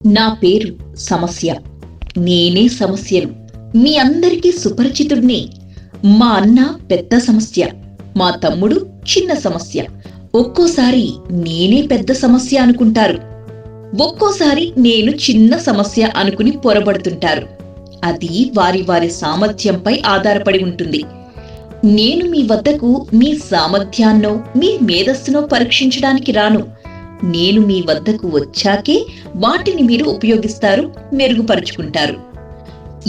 నా పేరు సమస్య. నేనే సమస్యను. మీ అందరికీ సుపరిచితుడిని. మా అన్న పెద్ద సమస్య, మా తమ్ముడు చిన్న సమస్య. ఒక్కోసారి నేనే పెద్ద సమస్య అనుకుంటారు, ఒక్కోసారి నేను చిన్న సమస్య అనుకుని పొరబడుతుంటారు. అది వారి వారి సామర్థ్యంపై ఆధారపడి ఉంటుంది. నేను మీ వద్దకు మీ సామర్థ్యాన్నో మీ మేధస్సునో పరీక్షించడానికి రాను. నేను మీ వద్దకు వచ్చాకే వాటిని మీరు ఉపయోగిస్తారు, మెరుగుపరుచుకుంటారు.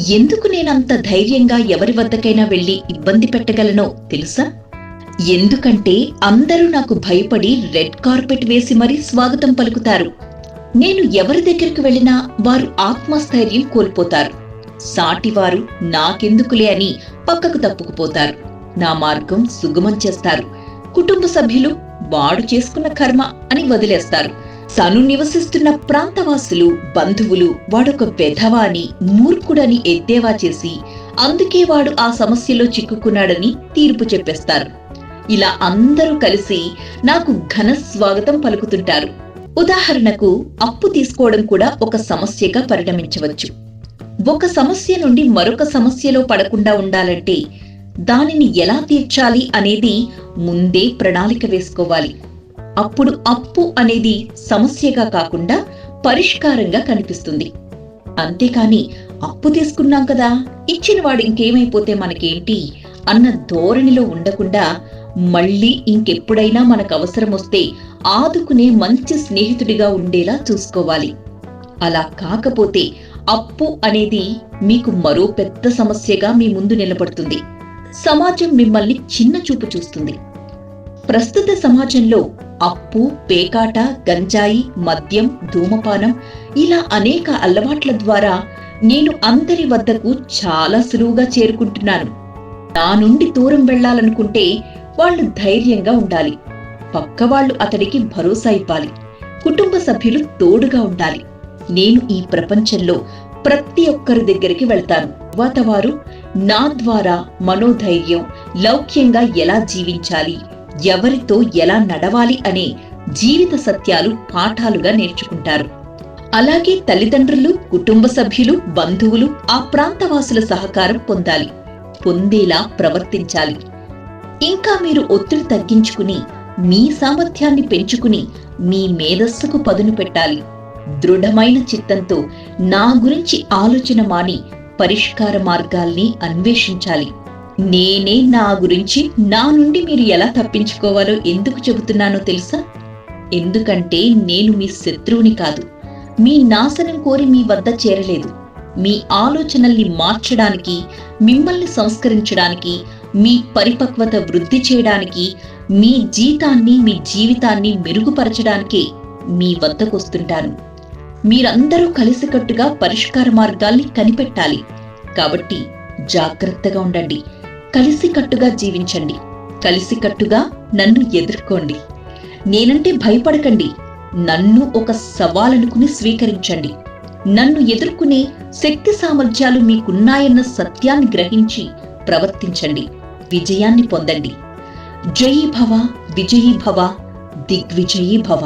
ఎందుకు నేనంత ధైర్యంగా ఎవరి వద్దకైనా వెళ్లి ఇబ్బంది పెట్టగలనో తెలుసా? ఎందుకంటే అందరూ నాకు భయపడి రెడ్ కార్పెట్ వేసి మరీ స్వాగతం పలుకుతారు. నేను ఎవరి దగ్గరికి వెళ్ళినా వారు ఆత్మస్థైర్యం కోల్పోతారు. సాటివారు నాకెందుకులే అని పక్కకు తప్పుకుపోతారు. నా మార్గం సుగమం చేస్తారు. కుటుంబ సభ్యులు వాడు చేసుకున్న కర్మ అని వదిలేస్తారు. తను నివసిస్తున్న ప్రాంతవాసులు, బంధువులు వాడొక వెధవ అని, మూర్ఖుడని ఎద్దేవా చేసి అందుకే వాడు ఆ సమస్యలో చిక్కుకున్నాడని తీర్పు చెప్పేస్తారు. ఇలా అందరూ కలిసి నాకు ఘన స్వాగతం పలుకుతుంటారు. ఉదాహరణకు, అప్పు తీసుకోవడం కూడా ఒక సమస్యగా పరిణమించవచ్చు. ఒక సమస్య నుండి మరొక సమస్యలో పడకుండా ఉండాలంటే దానిని ఎలా తీర్చాలి అనేది ముందే ప్రణాళిక వేసుకోవాలి. అప్పుడు అప్పు అనేది సమస్యగా కాకుండా పరిష్కారంగా కనిపిస్తుంది. అంతేకాని అప్పు తీసుకున్నాం కదా, ఇచ్చిన వాడు ఇంకేమైపోతే మనకేంటి అన్న ధోరణిలో ఉండకుండా మళ్ళీ ఇంకెప్పుడైనా మనకు అవసరం వస్తే ఆదుకునే మంచి స్నేహితుడిగా ఉండేలా చూసుకోవాలి. అలా కాకపోతే అప్పు అనేది మీకు మరో పెద్ద సమస్యగా మీ ముందు నిలబడుతుంది. సమాజం మిమ్మల్ని చిన్న చూపు చూస్తుంది. ప్రస్తుత సమాజంలో అప్పు, పేకాట, గంజాయి, మద్యం, ధూమపానం ఇలా అనేక అలవాట్ల ద్వారా నేను అందరి వద్దకు చాలా సులువుగా చేరుకుంటున్నాను. నా నుండి దూరం వెళ్లాలనుకుంటే వాళ్ళు ధైర్యంగా ఉండాలి. పక్కవాళ్లు అతడికి భరోసా ఇవ్వాలి. కుటుంబ సభ్యులు తోడుగా ఉండాలి. నేను ఈ ప్రపంచంలో ప్రతి ఒక్కరి దగ్గరికి వెళ్తాను. తర్వాత వారు నా ద్వారా మనోధైర్యం, లౌక్యంగా ఎలా జీవించాలి, ఎవరితో ఎలా నడవాలి అనే జీవిత సత్యాలు పాఠాలుగా నేర్చుకుంటారు. అలాగే తల్లిదండ్రులు, కుటుంబ సభ్యులు, బంధువులు ఆ ప్రాంతవాసుల సహకారం పొందేలా ప్రవర్తించాలి. ఇంకా మీరు ఒత్తిడి తగ్గించుకుని మీ సామర్థ్యాన్ని పెంచుకుని మీ మేధస్సుకు పదును పెట్టాలి. దృఢమైన చిత్తంతో నా గురించి ఆలోచన మాని పరిష్కార మార్గాల్ని అన్వేషించాలి. నేనే నా గురించి, నా నుండి మీరు ఎలా తప్పించుకోవాలో ఎందుకు చెబుతున్నానో తెలుసా? ఎందుకంటే నేను మీ శత్రువుని కాదు. మీ నాశనం కోరి మీ వద్ద చేరలేదు. మీ ఆలోచనల్ని మార్చడానికి, మిమ్మల్ని సంస్కరించడానికి, మీ పరిపక్వత వృద్ధి చేయడానికి, మీ జీవితాన్ని మెరుగుపరచడానికే మీ వద్దకొస్తుంటాను. మీరందరూ కలిసికట్టుగా పరిష్కార మార్గాల్ని కనిపెట్టాలి. కాబట్టి జాగ్రత్తగా ఉండండి. కలిసికట్టుగా జీవించండి. కలిసికట్టుగా నన్ను ఎదుర్కోండి. నేనంటే భయపడకండి. నన్ను ఒక సవాలనుకుని స్వీకరించండి. నన్ను ఎదుర్కొనే శక్తి సామర్థ్యాలు మీకున్నాయన్న సత్యాన్ని గ్రహించి ప్రవర్తించండి. విజయాన్ని పొందండి. జయీ భవ, విజయీ భవ, దిగ్విజయీ భవ.